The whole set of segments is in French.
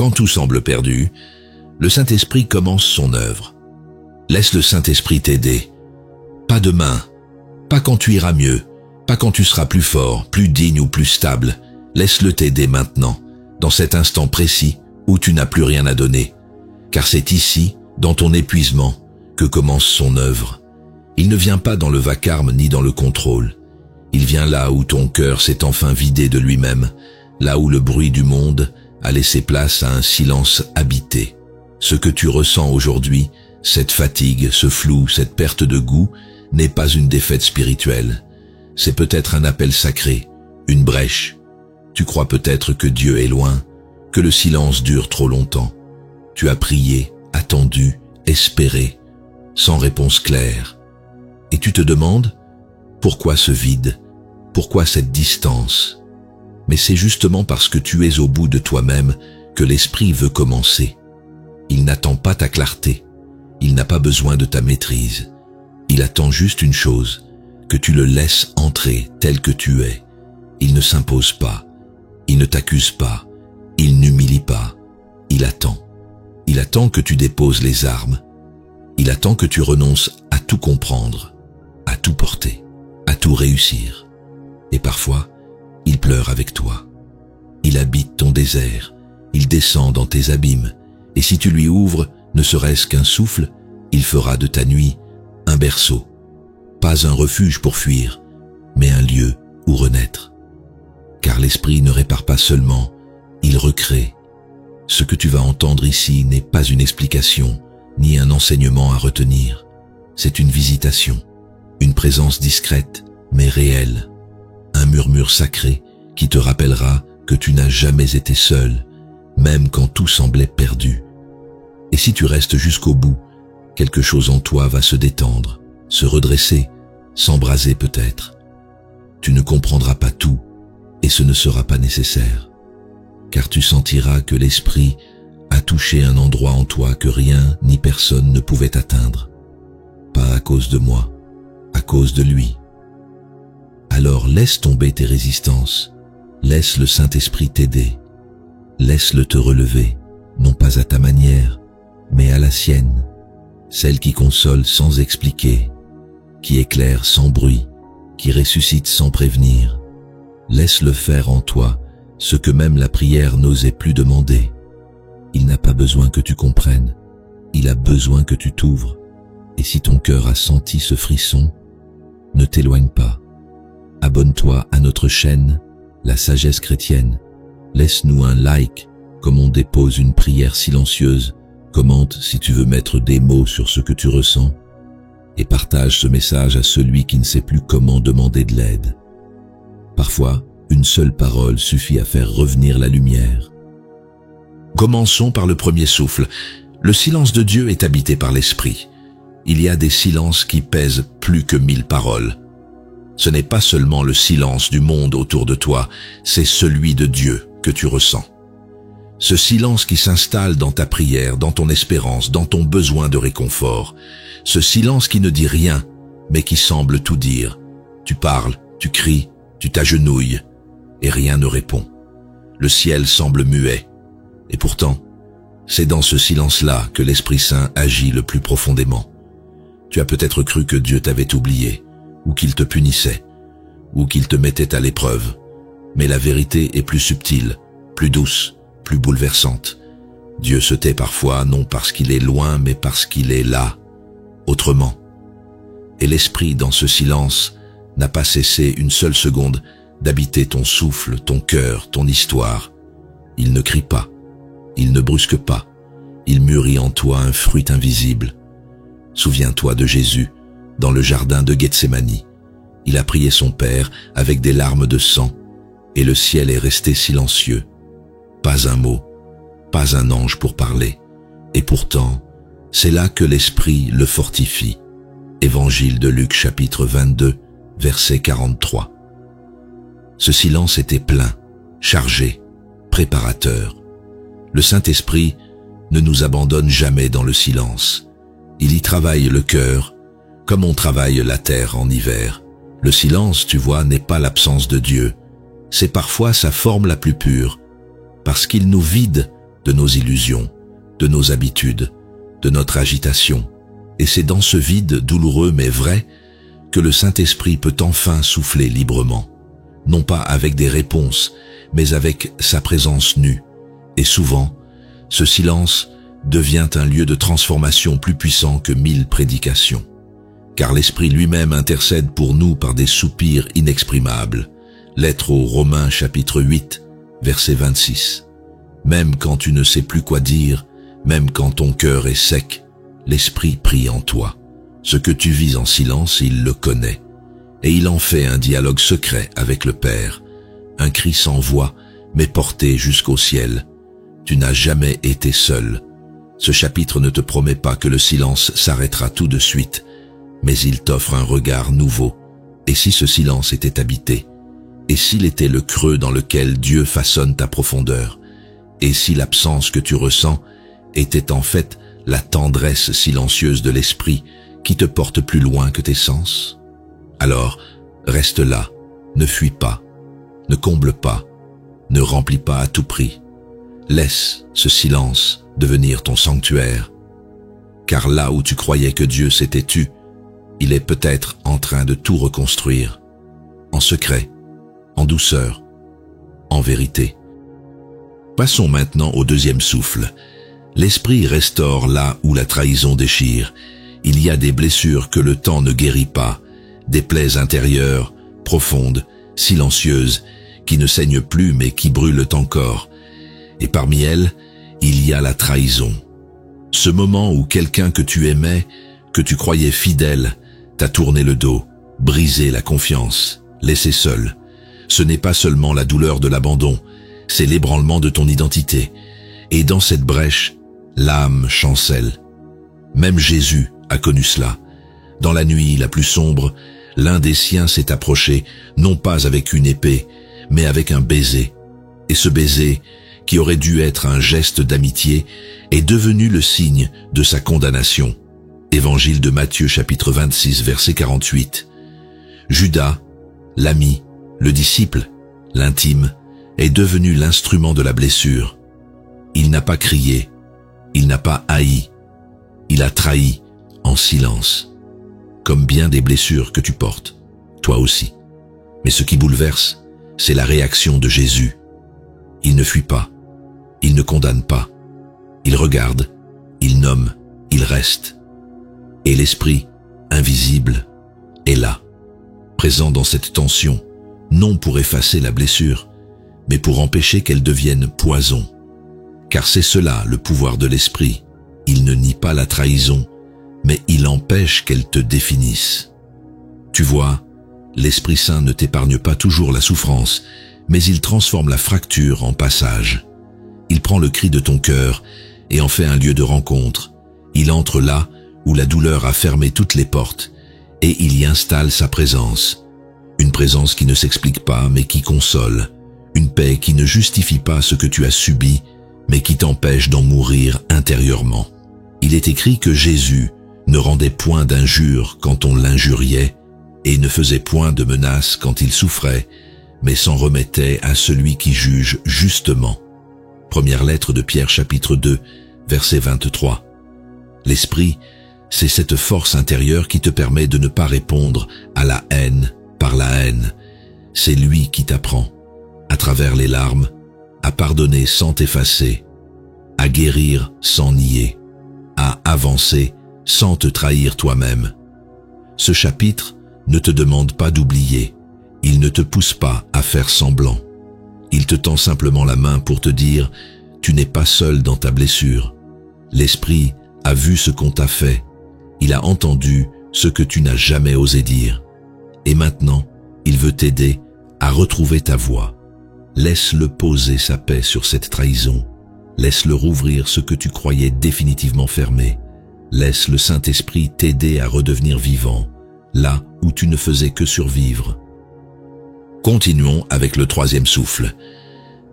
Quand tout semble perdu, le Saint-Esprit commence son œuvre. Laisse le Saint-Esprit t'aider. Pas demain, pas quand tu iras mieux, pas quand tu seras plus fort, plus digne ou plus stable. Laisse-le t'aider maintenant, dans cet instant précis où tu n'as plus rien à donner. Car c'est ici, dans ton épuisement, que commence son œuvre. Il ne vient pas dans le vacarme ni dans le contrôle. Il vient là où ton cœur s'est enfin vidé de lui-même, là où le bruit du monde a laissé place à un silence habité. Ce que tu ressens aujourd'hui, cette fatigue, ce flou, cette perte de goût, n'est pas une défaite spirituelle. C'est peut-être un appel sacré, une brèche. Tu crois peut-être que Dieu est loin, que le silence dure trop longtemps. Tu as prié, attendu, espéré, sans réponse claire. Et tu te demandes, pourquoi ce vide? Pourquoi cette distance? Mais c'est justement parce que tu es au bout de toi-même que l'Esprit veut commencer. Il n'attend pas ta clarté. Il n'a pas besoin de ta maîtrise. Il attend juste une chose, que tu le laisses entrer tel que tu es. Il ne s'impose pas. Il ne t'accuse pas. Il n'humilie pas. Il attend. Il attend que tu déposes les armes. Il attend que tu renonces à tout comprendre, à tout porter, à tout réussir. Et parfois, il pleure avec toi. Il habite ton désert. Il descend dans tes abîmes. Et si tu lui ouvres, ne serait-ce qu'un souffle, il fera de ta nuit un berceau. Pas un refuge pour fuir, mais un lieu où renaître. Car l'Esprit ne répare pas seulement, il recrée. Ce que tu vas entendre ici n'est pas une explication, ni un enseignement à retenir. C'est une visitation, une présence discrète, mais réelle. Un murmure sacré qui te rappellera que tu n'as jamais été seul, même quand tout semblait perdu. Et si tu restes jusqu'au bout, quelque chose en toi va se détendre, se redresser, s'embraser peut-être. Tu ne comprendras pas tout, et ce ne sera pas nécessaire, car tu sentiras que l'Esprit a touché un endroit en toi que rien ni personne ne pouvait atteindre. Pas à cause de moi, à cause de lui. Alors laisse tomber tes résistances, laisse le Saint-Esprit t'aider, laisse-le te relever, non pas à ta manière, mais à la sienne, celle qui console sans expliquer, qui éclaire sans bruit, qui ressuscite sans prévenir. Laisse-le faire en toi ce que même la prière n'osait plus demander. Il n'a pas besoin que tu comprennes, il a besoin que tu t'ouvres. Et si ton cœur a senti ce frisson, ne t'éloigne pas. Abonne-toi à notre chaîne, La Sagesse Chrétienne. Laisse-nous un like, comme on dépose une prière silencieuse. Commente si tu veux mettre des mots sur ce que tu ressens. Et partage ce message à celui qui ne sait plus comment demander de l'aide. Parfois, une seule parole suffit à faire revenir la lumière. Commençons par le premier souffle. Le silence de Dieu est habité par l'Esprit. Il y a des silences qui pèsent plus que 1000 paroles. Ce n'est pas seulement le silence du monde autour de toi, c'est celui de Dieu que tu ressens. Ce silence qui s'installe dans ta prière, dans ton espérance, dans ton besoin de réconfort. Ce silence qui ne dit rien, mais qui semble tout dire. Tu parles, tu cries, tu t'agenouilles, et rien ne répond. Le ciel semble muet. Et pourtant, c'est dans ce silence-là que l'Esprit Saint agit le plus profondément. Tu as peut-être cru que Dieu t'avait oublié, ou qu'il te punissait, ou qu'il te mettait à l'épreuve. Mais la vérité est plus subtile, plus douce, plus bouleversante. Dieu se tait parfois, non parce qu'il est loin, mais parce qu'il est là, autrement. Et l'Esprit, dans ce silence, n'a pas cessé une seule seconde d'habiter ton souffle, ton cœur, ton histoire. Il ne crie pas, il ne brusque pas, il mûrit en toi un fruit invisible. Souviens-toi de Jésus, dans le jardin de Gethsémani. Il a prié son Père avec des larmes de sang, et le ciel est resté silencieux. Pas un mot, pas un ange pour parler. Et pourtant, c'est là que l'Esprit le fortifie. Évangile de Luc chapitre 22, verset 43. Ce silence était plein, chargé, préparateur. Le Saint-Esprit ne nous abandonne jamais dans le silence. Il y travaille le cœur, comme on travaille la terre en hiver. Le silence, tu vois, n'est pas l'absence de Dieu. C'est parfois sa forme la plus pure, parce qu'il nous vide de nos illusions, de nos habitudes, de notre agitation. Et c'est dans ce vide douloureux mais vrai que le Saint-Esprit peut enfin souffler librement, non pas avec des réponses, mais avec sa présence nue. Et souvent, ce silence devient un lieu de transformation plus puissant que 1000 prédications. Car l'Esprit lui-même intercède pour nous par des soupirs inexprimables. Lettre aux Romains chapitre 8, verset 26. Même quand tu ne sais plus quoi dire, même quand ton cœur est sec, l'Esprit prie en toi. Ce que tu vis en silence, il le connaît. Et il en fait un dialogue secret avec le Père. Un cri sans voix, mais porté jusqu'au ciel. Tu n'as jamais été seul. Ce chapitre ne te promet pas que le silence s'arrêtera tout de suite, mais il t'offre un regard nouveau. Et si ce silence était habité? Et s'il était le creux dans lequel Dieu façonne ta profondeur? Et si l'absence que tu ressens était en fait la tendresse silencieuse de l'Esprit qui te porte plus loin que tes sens? Alors, reste là, ne fuis pas, ne comble pas, ne remplis pas à tout prix. Laisse ce silence devenir ton sanctuaire, car là où tu croyais que Dieu s'était tu, il est peut-être en train de tout reconstruire, en secret, en douceur, en vérité. Passons maintenant au deuxième souffle. L'Esprit restaure là où la trahison déchire. Il y a des blessures que le temps ne guérit pas, des plaies intérieures, profondes, silencieuses, qui ne saignent plus mais qui brûlent encore. Et parmi elles, il y a la trahison. Ce moment où quelqu'un que tu aimais, que tu croyais fidèle, t'a tourné le dos, brisé la confiance, laissé seul. Ce n'est pas seulement la douleur de l'abandon, c'est l'ébranlement de ton identité. Et dans cette brèche, l'âme chancelle. Même Jésus a connu cela. Dans la nuit la plus sombre, l'un des siens s'est approché, non pas avec une épée, mais avec un baiser. Et ce baiser, qui aurait dû être un geste d'amitié, est devenu le signe de sa condamnation. Évangile de Matthieu chapitre 26 verset 48. Judas, l'ami, le disciple, l'intime, est devenu l'instrument de la blessure. Il n'a pas crié, il n'a pas haï, il a trahi en silence, comme bien des blessures que tu portes, toi aussi. Mais ce qui bouleverse, c'est la réaction de Jésus. Il ne fuit pas, il ne condamne pas, il regarde, il nomme, il reste. Et l'Esprit, invisible, est là, présent dans cette tension, non pour effacer la blessure, mais pour empêcher qu'elle devienne poison. Car c'est cela le pouvoir de l'Esprit. Il ne nie pas la trahison, mais il empêche qu'elle te définisse. Tu vois, l'Esprit Saint ne t'épargne pas toujours la souffrance, mais il transforme la fracture en passage. Il prend le cri de ton cœur et en fait un lieu de rencontre. Il entre là où la douleur a fermé toutes les portes, et il y installe sa présence. Une présence qui ne s'explique pas, mais qui console. Une paix qui ne justifie pas ce que tu as subi, mais qui t'empêche d'en mourir intérieurement. Il est écrit que Jésus ne rendait point d'injures quand on l'injuriait, et ne faisait point de menaces quand il souffrait, mais s'en remettait à celui qui juge justement. Première lettre de Pierre chapitre 2, verset 23. L'Esprit, c'est cette force intérieure qui te permet de ne pas répondre à la haine par la haine. C'est lui qui t'apprend, à travers les larmes, à pardonner sans t'effacer, à guérir sans nier, à avancer sans te trahir toi-même. Ce chapitre ne te demande pas d'oublier, il ne te pousse pas à faire semblant. Il te tend simplement la main pour te dire « Tu n'es pas seul dans ta blessure. L'Esprit a vu ce qu'on t'a fait. Il a entendu ce que tu n'as jamais osé dire. Et maintenant, il veut t'aider à retrouver ta voix. Laisse-le poser sa paix sur cette trahison. Laisse-le rouvrir ce que tu croyais définitivement fermé. Laisse le Saint-Esprit t'aider à redevenir vivant, là où tu ne faisais que survivre. » Continuons avec le troisième souffle.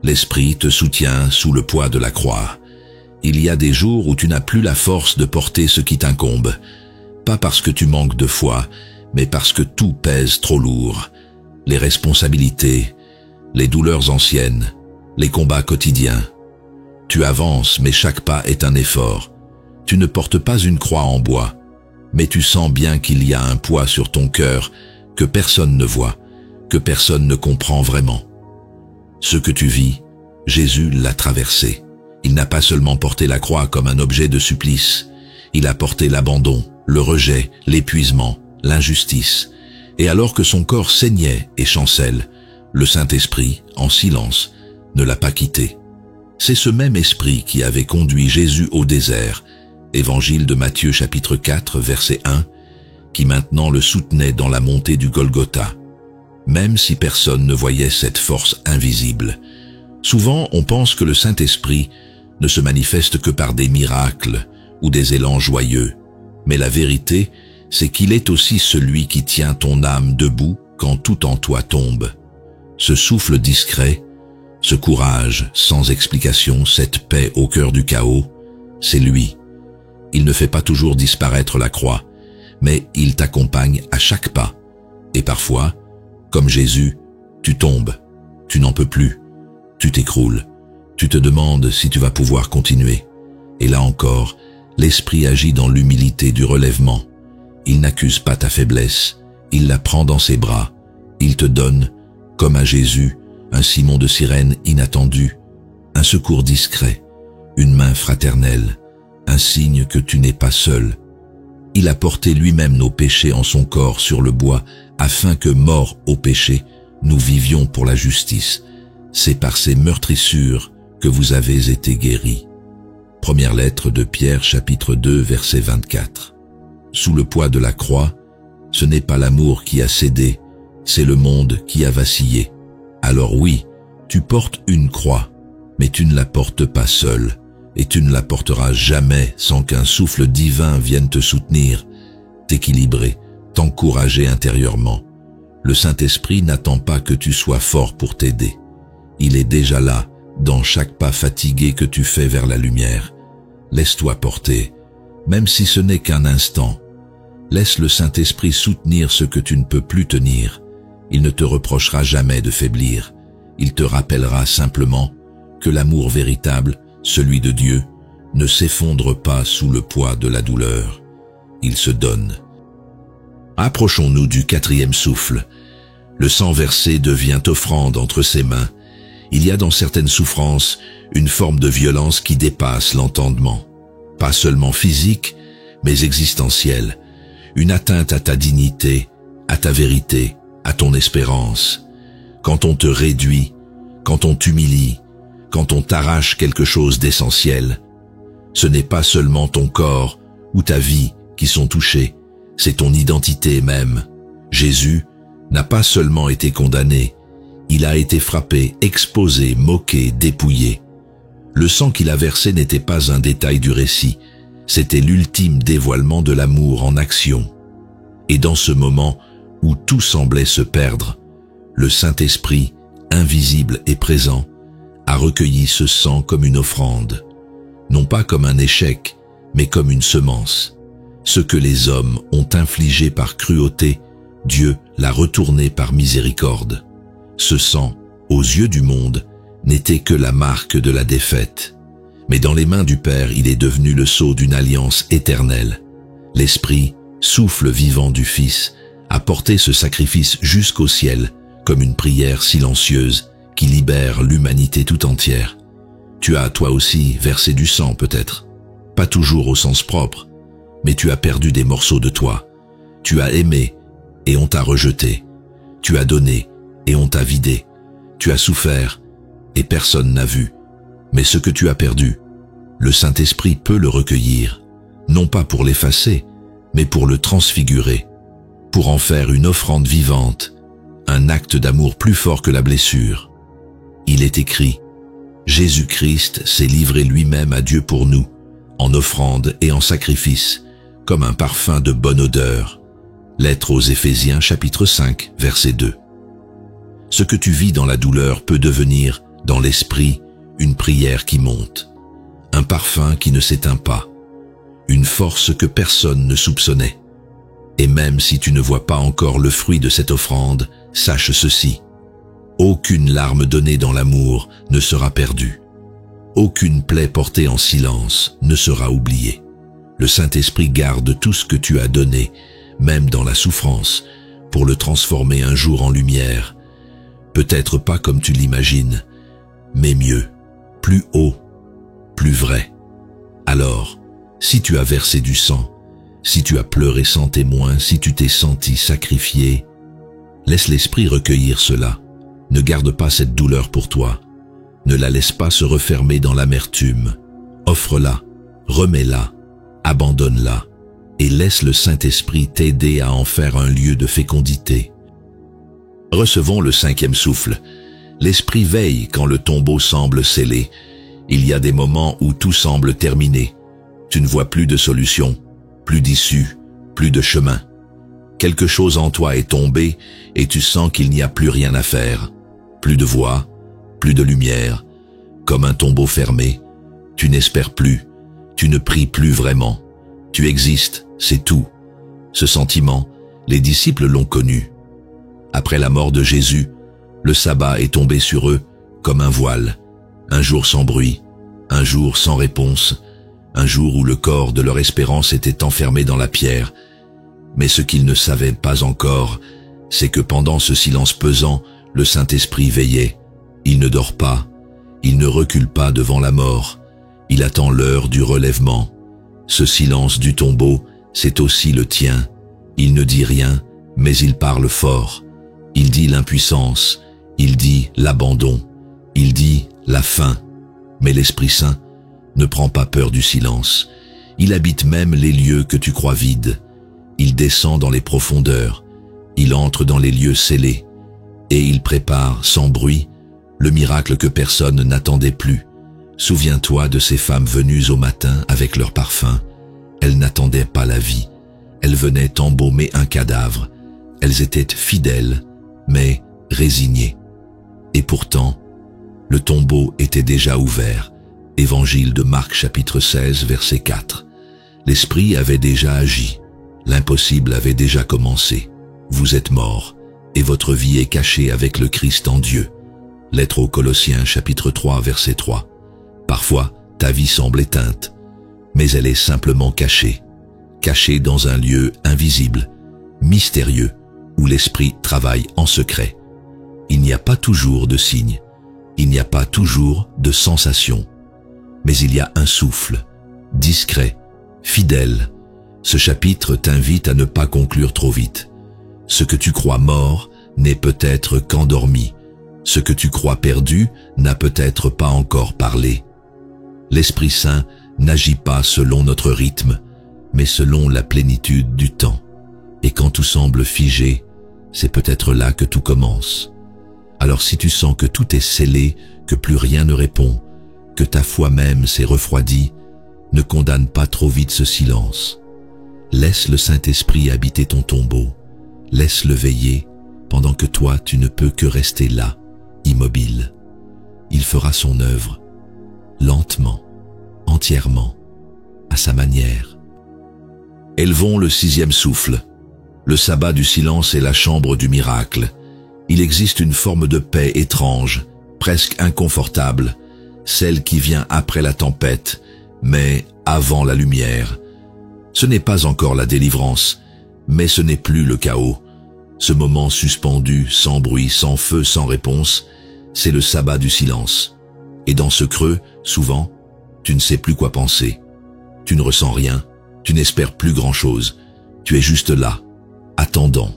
L'Esprit te soutient sous le poids de la croix. Il y a des jours où tu n'as plus la force de porter ce qui t'incombe. Pas parce que tu manques de foi, mais parce que tout pèse trop lourd. Les responsabilités, les douleurs anciennes, les combats quotidiens. Tu avances, mais chaque pas est un effort. Tu ne portes pas une croix en bois, mais tu sens bien qu'il y a un poids sur ton cœur que personne ne voit, que personne ne comprend vraiment. Ce que tu vis, Jésus l'a traversé. Il n'a pas seulement porté la croix comme un objet de supplice, il a porté l'abandon, le rejet, l'épuisement, l'injustice. Et alors que son corps saignait et chancelle, le Saint-Esprit, en silence, ne l'a pas quitté. C'est ce même esprit qui avait conduit Jésus au désert, Évangile de Matthieu chapitre 4 verset 1, qui maintenant le soutenait dans la montée du Golgotha, même si personne ne voyait cette force invisible. Souvent, on pense que le Saint-Esprit ne se manifeste que par des miracles ou des élans joyeux, mais la vérité, c'est qu'il est aussi celui qui tient ton âme debout quand tout en toi tombe. Ce souffle discret, ce courage sans explication, cette paix au cœur du chaos, c'est lui. Il ne fait pas toujours disparaître la croix, mais il t'accompagne à chaque pas. Et parfois, comme Jésus, tu tombes, tu n'en peux plus, tu t'écroules, tu te demandes si tu vas pouvoir continuer. Et là encore, l'Esprit agit dans l'humilité du relèvement. Il n'accuse pas ta faiblesse, il la prend dans ses bras. Il te donne, comme à Jésus, un Simon de Cyrène inattendu, un secours discret, une main fraternelle, un signe que tu n'es pas seul. Il a porté lui-même nos péchés en son corps sur le bois, afin que, morts au péché, nous vivions pour la justice. C'est par ces meurtrissures que vous avez été guéris. Première lettre de Pierre, chapitre 2, verset 24. Sous le poids de la croix, ce n'est pas l'amour qui a cédé, c'est le monde qui a vacillé. Alors oui, tu portes une croix, mais tu ne la portes pas seule, et tu ne la porteras jamais sans qu'un souffle divin vienne te soutenir, t'équilibrer, t'encourager intérieurement. Le Saint-Esprit n'attend pas que tu sois fort pour t'aider. Il est déjà là, dans chaque pas fatigué que tu fais vers la lumière. Laisse-toi porter, même si ce n'est qu'un instant. Laisse le Saint-Esprit soutenir ce que tu ne peux plus tenir. Il ne te reprochera jamais de faiblir. Il te rappellera simplement que l'amour véritable, celui de Dieu, ne s'effondre pas sous le poids de la douleur. Il se donne. Approchons-nous du quatrième souffle. Le sang versé devient offrande entre ses mains. Il y a dans certaines souffrances une forme de violence qui dépasse l'entendement. Pas seulement physique, mais existentielle. Une atteinte à ta dignité, à ta vérité, à ton espérance. Quand on te réduit, quand on t'humilie, quand on t'arrache quelque chose d'essentiel, ce n'est pas seulement ton corps ou ta vie qui sont touchés, c'est ton identité même. Jésus n'a pas seulement été condamné, il a été frappé, exposé, moqué, dépouillé. Le sang qu'il a versé n'était pas un détail du récit, c'était l'ultime dévoilement de l'amour en action. Et dans ce moment où tout semblait se perdre, le Saint-Esprit, invisible et présent, a recueilli ce sang comme une offrande, non pas comme un échec, mais comme une semence. Ce que les hommes ont infligé par cruauté, Dieu l'a retourné par miséricorde. Ce sang, aux yeux du monde, n'était que la marque de la défaite. Mais dans les mains du Père, il est devenu le sceau d'une alliance éternelle. L'Esprit, souffle vivant du Fils, a porté ce sacrifice jusqu'au ciel, comme une prière silencieuse qui libère l'humanité tout entière. Tu as toi aussi versé du sang peut-être, pas toujours au sens propre, mais tu as perdu des morceaux de toi. Tu as aimé et on t'a rejeté. Tu as donné et on t'a vidé. Tu as souffert et personne n'a vu. Mais ce que tu as perdu, le Saint-Esprit peut le recueillir, non pas pour l'effacer, mais pour le transfigurer, pour en faire une offrande vivante, un acte d'amour plus fort que la blessure. Il est écrit, Jésus-Christ s'est livré lui-même à Dieu pour nous, en offrande et en sacrifice, comme un parfum de bonne odeur. Lettre aux Éphésiens chapitre 5, verset 2. Ce que tu vis dans la douleur peut devenir, dans l'esprit, une prière qui monte, un parfum qui ne s'éteint pas, une force que personne ne soupçonnait. Et même si tu ne vois pas encore le fruit de cette offrande, sache ceci, aucune larme donnée dans l'amour ne sera perdue. Aucune plaie portée en silence ne sera oubliée. Le Saint-Esprit garde tout ce que tu as donné, même dans la souffrance, pour le transformer un jour en lumière. Peut-être pas comme tu l'imagines, mais mieux, plus haut, plus vrai. Alors, si tu as versé du sang, si tu as pleuré sans témoin, si tu t'es senti sacrifié, laisse l'Esprit recueillir cela. Ne garde pas cette douleur pour toi. Ne la laisse pas se refermer dans l'amertume. Offre-la, remets-la, abandonne-la et laisse le Saint-Esprit t'aider à en faire un lieu de fécondité. Recevons le 5e souffle. L'Esprit veille quand le tombeau semble scellé. Il y a des moments où tout semble terminé. Tu ne vois plus de solution, plus d'issue, plus de chemin. Quelque chose en toi est tombé et tu sens qu'il n'y a plus rien à faire. Plus de voix, plus de lumière. Comme un tombeau fermé, tu n'espères plus, tu ne pries plus vraiment. Tu existes, c'est tout. Ce sentiment, les disciples l'ont connu. Après la mort de Jésus, le sabbat est tombé sur eux comme un voile. Un jour sans bruit, un jour sans réponse, un jour où le corps de leur espérance était enfermé dans la pierre. Mais ce qu'ils ne savaient pas encore, c'est que pendant ce silence pesant, le Saint-Esprit veillait. Il ne dort pas, il ne recule pas devant la mort, il attend l'heure du relèvement. Ce silence du tombeau, c'est aussi le tien. Il ne dit rien, mais il parle fort. Il dit l'impuissance, il dit l'abandon, il dit la fin. Mais l'Esprit Saint ne prend pas peur du silence. Il habite même les lieux que tu crois vides. Il descend dans les profondeurs, il entre dans les lieux scellés, et il prépare, sans bruit, le miracle que personne n'attendait plus. Souviens-toi de ces femmes venues au matin avec leur parfum. Elles n'attendaient pas la vie. Elles venaient embaumer un cadavre. Elles étaient fidèles, mais résignées. Et pourtant, le tombeau était déjà ouvert. Évangile de Marc chapitre 16, verset 4. L'Esprit avait déjà agi. L'impossible avait déjà commencé. Vous êtes morts, et votre vie est cachée avec le Christ en Dieu. Lettre aux Colossiens chapitre 3, verset 3. Parfois, ta vie semble éteinte, mais elle est simplement cachée. Cachée dans un lieu invisible, mystérieux, où l'Esprit travaille en secret. Il n'y a pas toujours de signes, il n'y a pas toujours de sensations, mais il y a un souffle, discret, fidèle. Ce chapitre t'invite à ne pas conclure trop vite. Ce que tu crois mort n'est peut-être qu'endormi. Ce que tu crois perdu n'a peut-être pas encore parlé. L'Esprit Saint n'agit pas selon notre rythme, mais selon la plénitude du temps. Et quand tout semble figé, c'est peut-être là que tout commence. Alors si tu sens que tout est scellé, que plus rien ne répond, que ta foi même s'est refroidie, ne condamne pas trop vite ce silence. Laisse le Saint-Esprit habiter ton tombeau. Laisse-le veiller pendant que toi tu ne peux que rester là, immobile. Il fera son œuvre, lentement, entièrement, à sa manière. Élevons le 6e souffle. Le sabbat du silence est la chambre du miracle. Il existe une forme de paix étrange, presque inconfortable, celle qui vient après la tempête, mais avant la lumière. Ce n'est pas encore la délivrance, mais ce n'est plus le chaos. Ce moment suspendu, sans bruit, sans feu, sans réponse, c'est le sabbat du silence. Et dans ce creux, souvent, tu ne sais plus quoi penser. Tu ne ressens rien, tu n'espères plus grand-chose. Tu es juste là, attendant,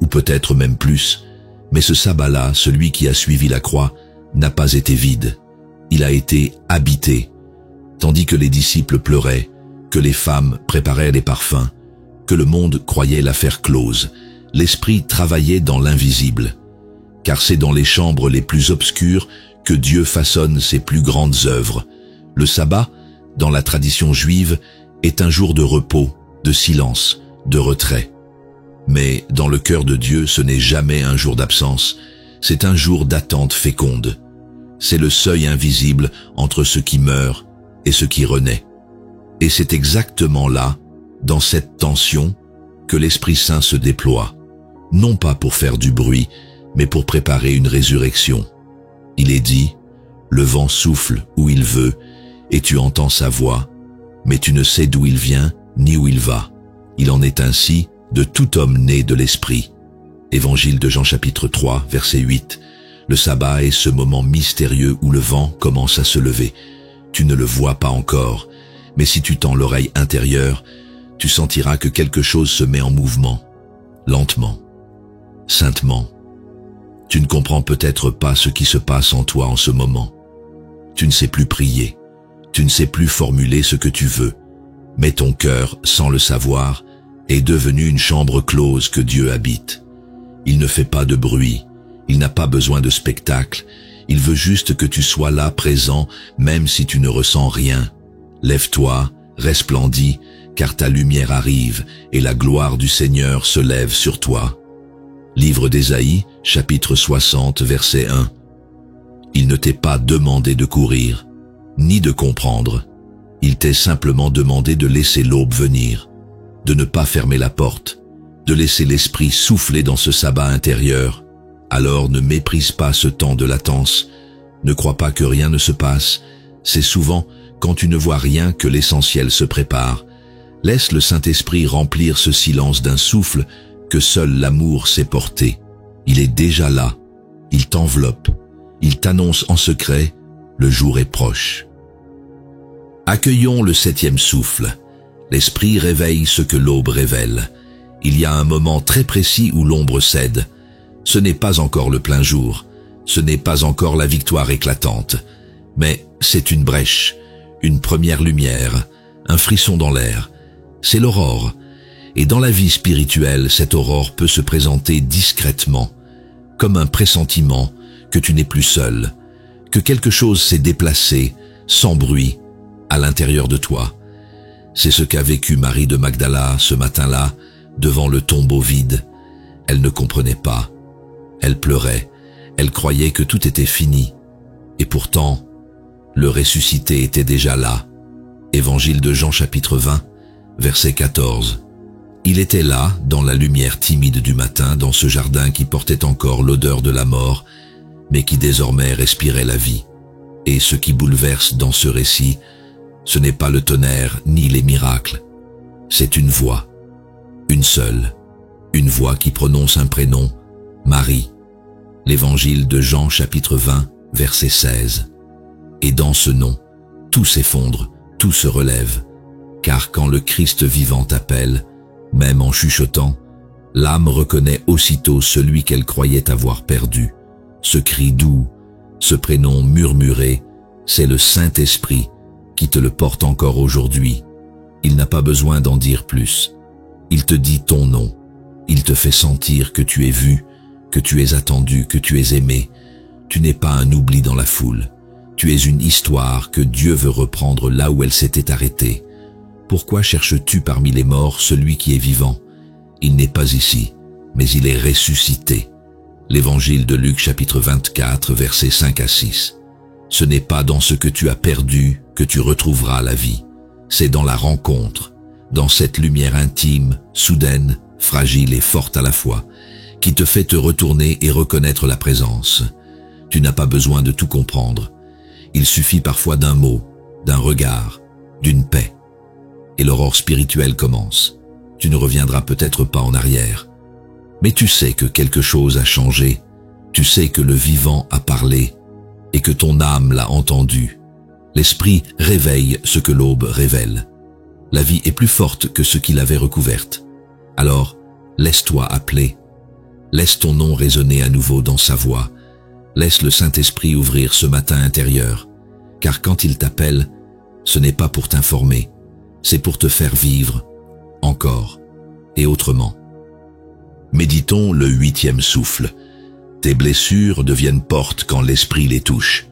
ou peut-être même plus. Mais ce sabbat-là, celui qui a suivi la croix, n'a pas été vide. Il a été habité. Tandis que les disciples pleuraient, que les femmes préparaient les parfums, que le monde croyait l'affaire close, l'Esprit travaillait dans l'invisible. Car c'est dans les chambres les plus obscures que Dieu façonne ses plus grandes œuvres. Le sabbat, dans la tradition juive, est un jour de repos, de silence, de retrait. Mais dans le cœur de Dieu, ce n'est jamais un jour d'absence, c'est un jour d'attente féconde. C'est le seuil invisible entre ce qui meurt et ce qui renaît. Et c'est exactement là, dans cette tension, que l'Esprit Saint se déploie, non pas pour faire du bruit, mais pour préparer une résurrection. Il est dit, Le vent souffle où il veut, et tu entends sa voix, mais tu ne sais d'où il vient ni où il va. Il en est ainsi de tout homme né de l'Esprit. Évangile de Jean chapitre 3, verset 8. Le sabbat est ce moment mystérieux où le vent commence à se lever. Tu ne le vois pas encore, mais si tu tends l'oreille intérieure, tu sentiras que quelque chose se met en mouvement, lentement, saintement. Tu ne comprends peut-être pas ce qui se passe en toi en ce moment. Tu ne sais plus prier, tu ne sais plus formuler ce que tu veux, mais ton cœur, sans le savoir, est devenu une chambre close que Dieu habite. Il ne fait pas de bruit, il n'a pas besoin de spectacle, il veut juste que tu sois là présent, même si tu ne ressens rien. Lève-toi, resplendis, car ta lumière arrive et la gloire du Seigneur se lève sur toi. Livre d'Ésaïe, chapitre 60, verset 1. Il ne t'est pas demandé de courir, ni de comprendre. Il t'est simplement demandé de laisser l'aube venir, de ne pas fermer la porte, de laisser l'esprit souffler dans ce sabbat intérieur. Alors ne méprise pas ce temps de latence, ne crois pas que rien ne se passe, c'est souvent quand tu ne vois rien que l'essentiel se prépare. Laisse le Saint-Esprit remplir ce silence d'un souffle que seul l'amour sait porter. Il est déjà là, il t'enveloppe, il t'annonce en secret, le jour est proche. Accueillons le 7e souffle. L'Esprit réveille ce que l'aube révèle. Il y a un moment très précis où l'ombre cède. Ce n'est pas encore le plein jour, ce n'est pas encore la victoire éclatante, mais c'est une brèche, une première lumière, un frisson dans l'air. C'est l'aurore, et dans la vie spirituelle, cette aurore peut se présenter discrètement, comme un pressentiment que tu n'es plus seul, que quelque chose s'est déplacé, sans bruit, à l'intérieur de toi. C'est ce qu'a vécu Marie de Magdala ce matin-là, devant le tombeau vide. Elle ne comprenait pas. Elle pleurait, elle croyait que tout était fini. Et pourtant, le ressuscité était déjà là. Évangile de Jean chapitre 20, verset 14. Il était là, dans la lumière timide du matin, dans ce jardin qui portait encore l'odeur de la mort, mais qui désormais respirait la vie. Et ce qui bouleverse dans ce récit, ce n'est pas le tonnerre ni les miracles. C'est une voix, une seule, une voix qui prononce un prénom, Marie. L'évangile de Jean chapitre 20, verset 16. Et dans ce nom, tout s'effondre, tout se relève, car quand le Christ vivant appelle, même en chuchotant, l'âme reconnaît aussitôt celui qu'elle croyait avoir perdu. Ce cri doux, ce prénom murmuré, c'est le Saint-Esprit qui te le porte encore aujourd'hui. Il n'a pas besoin d'en dire plus. Il te dit ton nom. Il te fait sentir que tu es vu, que tu es attendu, que tu es aimé. Tu n'es pas un oubli dans la foule. Tu es une histoire que Dieu veut reprendre là où elle s'était arrêtée. Pourquoi cherches-tu parmi les morts celui qui est vivant? Il n'est pas ici, mais il est ressuscité. L'évangile de Luc chapitre 24, versets 5 à 6. Ce n'est pas dans ce que tu as perdu que tu retrouveras la vie. C'est dans la rencontre, dans cette lumière intime, soudaine, fragile et forte à la fois, qui te fait te retourner et reconnaître la présence. Tu n'as pas besoin de tout comprendre. Il suffit parfois d'un mot, d'un regard, d'une paix. Et l'aurore spirituelle commence. Tu ne reviendras peut-être pas en arrière. Mais tu sais que quelque chose a changé. Tu sais que le vivant a parlé et que ton âme l'a entendu. L'esprit réveille ce que l'aube révèle. La vie est plus forte que ce qui l'avait recouverte. Alors, laisse-toi appeler. Laisse ton nom résonner à nouveau dans sa voix. Laisse le Saint-Esprit ouvrir ce matin intérieur. Car quand il t'appelle, ce n'est pas pour t'informer, c'est pour te faire vivre, encore et autrement. Méditons le 8e souffle. Tes blessures deviennent portes quand l'Esprit les touche.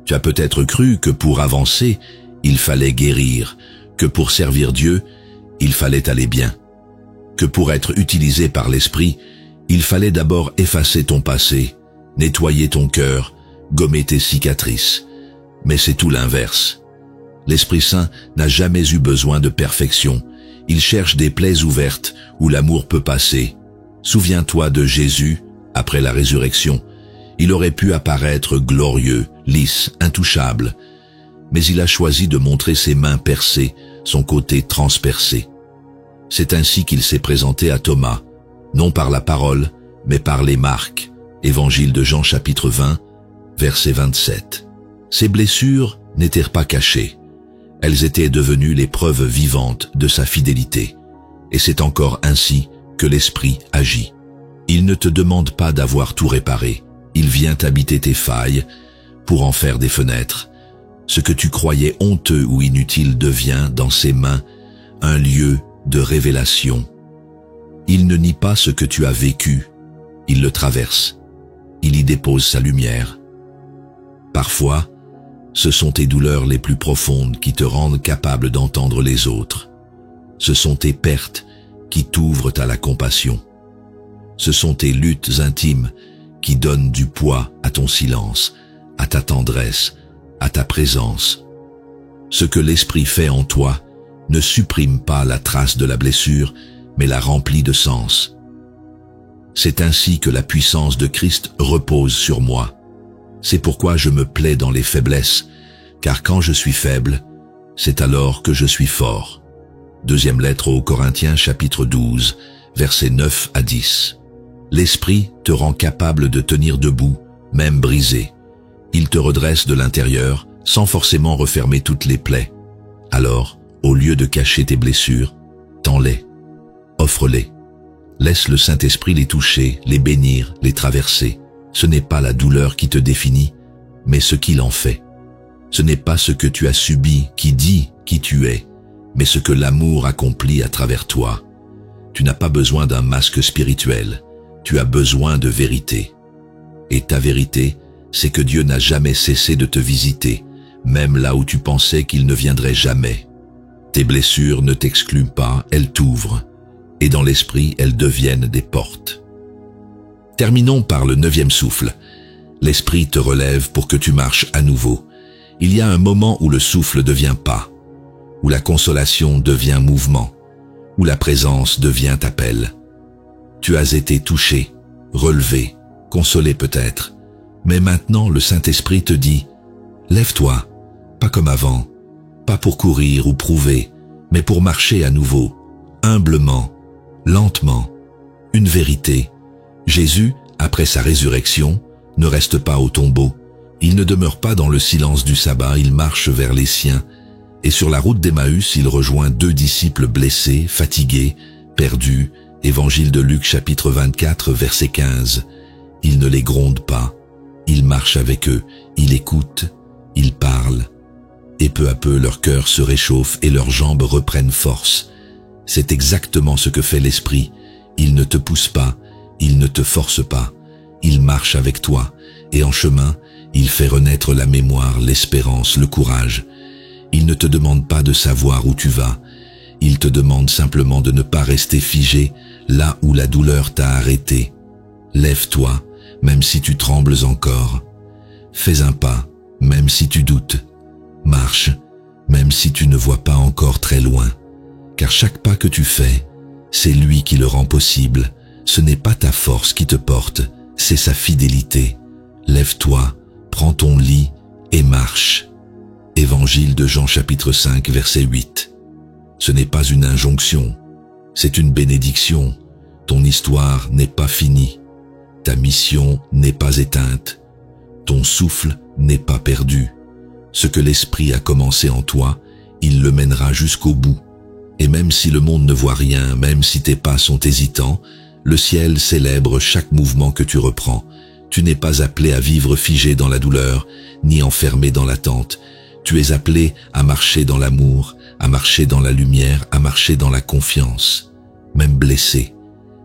Tu as peut-être cru que pour avancer, il fallait guérir, que pour servir Dieu, il fallait aller bien, que pour être utilisé par l'Esprit, il fallait d'abord effacer ton passé, nettoyer ton cœur, gommer tes cicatrices. Mais c'est tout l'inverse. L'Esprit Saint n'a jamais eu besoin de perfection. Il cherche des plaies ouvertes où l'amour peut passer. Souviens-toi de Jésus, après la résurrection. Il aurait pu apparaître glorieux, lisse, intouchable, mais il a choisi de montrer ses mains percées, son côté transpercé. C'est ainsi qu'il s'est présenté à Thomas, non par la parole, mais par les marques. Évangile de Jean chapitre 20, verset 27. Ses blessures n'étaient pas cachées. Elles étaient devenues les preuves vivantes de sa fidélité. Et c'est encore ainsi que l'Esprit agit. Il ne te demande pas d'avoir tout réparé. Il vient habiter tes failles pour en faire des fenêtres. Ce que tu croyais honteux ou inutile devient, dans ses mains, un lieu de révélation. Il ne nie pas ce que tu as vécu, il le traverse. Il y dépose sa lumière. Parfois, ce sont tes douleurs les plus profondes qui te rendent capable d'entendre les autres. Ce sont tes pertes qui t'ouvrent à la compassion. Ce sont tes luttes intimes qui donnent du poids à ton silence, à ta tendresse, à ta présence. Ce que l'Esprit fait en toi ne supprime pas la trace de la blessure, mais la remplit de sens. C'est ainsi que la puissance de Christ repose sur moi. C'est pourquoi je me plais dans les faiblesses, car quand je suis faible, c'est alors que je suis fort. Deuxième lettre aux Corinthiens chapitre 12, versets 9 à 10. L'Esprit te rend capable de tenir debout, même brisé. Il te redresse de l'intérieur, sans forcément refermer toutes les plaies. Alors, au lieu de cacher tes blessures, tends-les, offre-les. Laisse le Saint-Esprit les toucher, les bénir, les traverser. Ce n'est pas la douleur qui te définit, mais ce qu'il en fait. Ce n'est pas ce que tu as subi qui dit qui tu es, mais ce que l'amour accomplit à travers toi. Tu n'as pas besoin d'un masque spirituel, tu as besoin de vérité. Et ta vérité, c'est que Dieu n'a jamais cessé de te visiter, même là où tu pensais qu'il ne viendrait jamais. Tes blessures ne t'excluent pas, elles t'ouvrent, et dans l'esprit, elles deviennent des portes. Terminons par le 9e souffle. L'Esprit te relève pour que tu marches à nouveau. Il y a un moment où le souffle devient pas, où la consolation devient mouvement, où la présence devient appel. Tu as été touché, relevé, consolé peut-être, mais maintenant le Saint-Esprit te dit « Lève-toi, pas comme avant, pas pour courir ou prouver, mais pour marcher à nouveau, humblement, lentement, une vérité. » Jésus, après sa résurrection, ne reste pas au tombeau. Il ne demeure pas dans le silence du sabbat, il marche vers les siens. Et sur la route d'Emmaüs, il rejoint 2 disciples blessés, fatigués, perdus. Évangile de Luc chapitre 24, verset 15. Il ne les gronde pas. Il marche avec eux, il écoute, il parle. Et peu à peu, leur cœur se réchauffe et leurs jambes reprennent force. C'est exactement ce que fait l'Esprit. Il ne te pousse pas, il ne te force pas. Il marche avec toi, et en chemin, il fait renaître la mémoire, l'espérance, le courage. Il ne te demande pas de savoir où tu vas. Il te demande simplement de ne pas rester figé là où la douleur t'a arrêté. Lève-toi, même si tu trembles encore. Fais un pas, même si tu doutes. Marche, même si tu ne vois pas encore très loin. Car chaque pas que tu fais, c'est lui qui le rend possible. Ce n'est pas ta force qui te porte, c'est sa fidélité. Lève-toi, prends ton lit et marche. Évangile de Jean chapitre 5 verset 8. Ce n'est pas une injonction, c'est une bénédiction. Ton histoire n'est pas finie. Ta mission n'est pas éteinte. Ton souffle n'est pas perdu. Ce que l'Esprit a commencé en toi, il le mènera jusqu'au bout. Et même si le monde ne voit rien, même si tes pas sont hésitants, le ciel célèbre chaque mouvement que tu reprends. Tu n'es pas appelé à vivre figé dans la douleur, ni enfermé dans l'attente. Tu es appelé à marcher dans l'amour, à marcher dans la lumière, à marcher dans la confiance. Même blessé,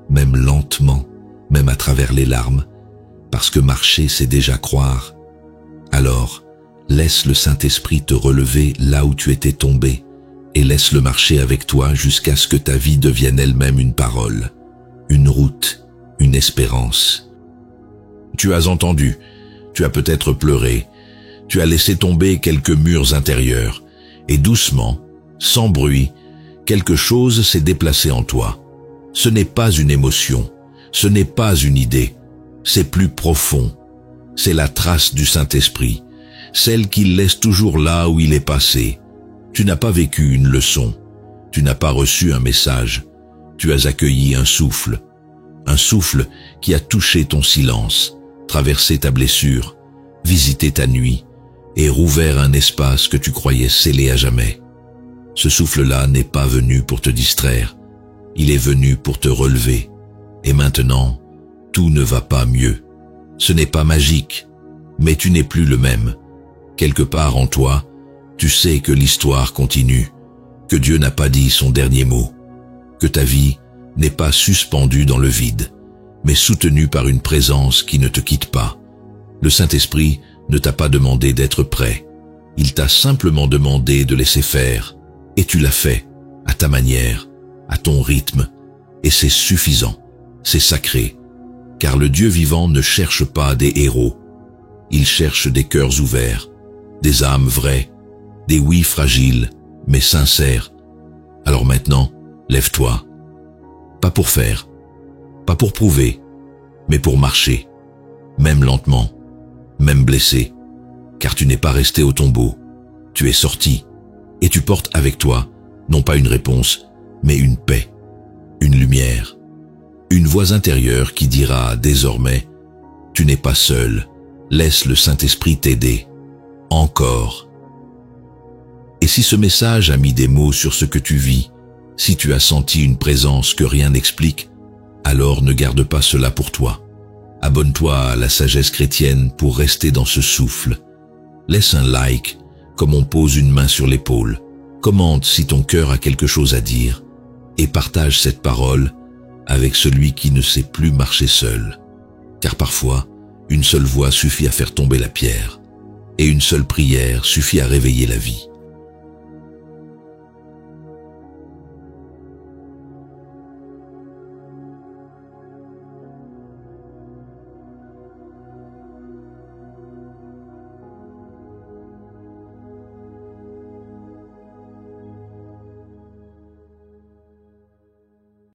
même lentement, même à travers les larmes, parce que marcher, c'est déjà croire. Alors, laisse le Saint-Esprit te relever là où tu étais tombé, et laisse-le marcher avec toi jusqu'à ce que ta vie devienne elle-même une parole, une route, une espérance. Tu as entendu, tu as peut-être pleuré, tu as laissé tomber quelques murs intérieurs, et doucement, sans bruit, quelque chose s'est déplacé en toi. Ce n'est pas une émotion, ce n'est pas une idée, c'est plus profond. C'est la trace du Saint-Esprit, celle qu'il laisse toujours là où il est passé. Tu n'as pas vécu une leçon, tu n'as pas reçu un message, tu as accueilli un souffle qui a touché ton silence, traversé ta blessure, visité ta nuit et rouvert un espace que tu croyais scellé à jamais. Ce souffle-là n'est pas venu pour te distraire, il est venu pour te relever. Et maintenant, tout ne va pas mieux. Ce n'est pas magique, mais tu n'es plus le même. Quelque part en toi, tu sais que l'histoire continue, que Dieu n'a pas dit son dernier mot, que ta vie n'est pas suspendue dans le vide, mais soutenue par une présence qui ne te quitte pas. Le Saint-Esprit ne t'a pas demandé d'être prêt, il t'a simplement demandé de laisser faire, et tu l'as fait, à ta manière, à ton rythme, et c'est suffisant, c'est sacré, car le Dieu vivant ne cherche pas des héros, il cherche des cœurs ouverts, des âmes vraies, des oui fragiles, mais sincères. Alors maintenant, lève-toi, pas pour faire, pas pour prouver, mais pour marcher, même lentement, même blessé, car tu n'es pas resté au tombeau, tu es sorti, et tu portes avec toi, non pas une réponse, mais une paix, une lumière, une voix intérieure qui dira désormais, tu n'es pas seul, laisse le Saint-Esprit t'aider, encore. Et si ce message a mis des mots sur ce que tu vis, si tu as senti une présence que rien n'explique, alors ne garde pas cela pour toi. Abonne-toi à la sagesse chrétienne pour rester dans ce souffle. Laisse un like, comme on pose une main sur l'épaule. Commente si ton cœur a quelque chose à dire et partage cette parole avec celui qui ne sait plus marcher seul. Car parfois, une seule voix suffit à faire tomber la pierre et une seule prière suffit à réveiller la vie.